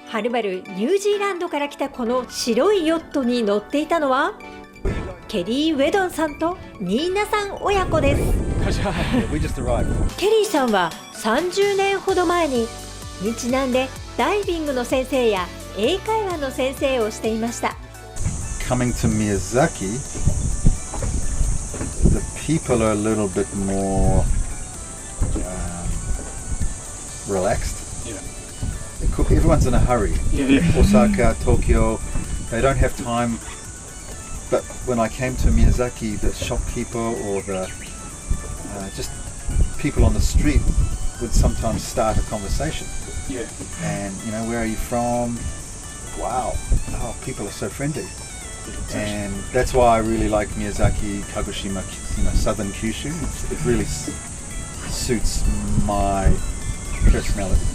はるばるニュージーランドから来たこの白いヨットに乗っていたのはケリー・ウェドンさんとニーナさん親子です。ケリーさんは30年ほど前に日南でダイビングの先生や英会話の先生をしていました。 Coming to Miyazaki, the people are a little bit more relaxed. Everyone's in a hurry. Osaka, Tokyo, they don't have time. But when I came to Miyazaki, the shopkeeper or the just people on the street would sometimes start a conversation. And where are you from? Wow, people are so friendly. And that's why I really like Miyazaki, Kagoshima, southern Kyushu. It really suits my personality.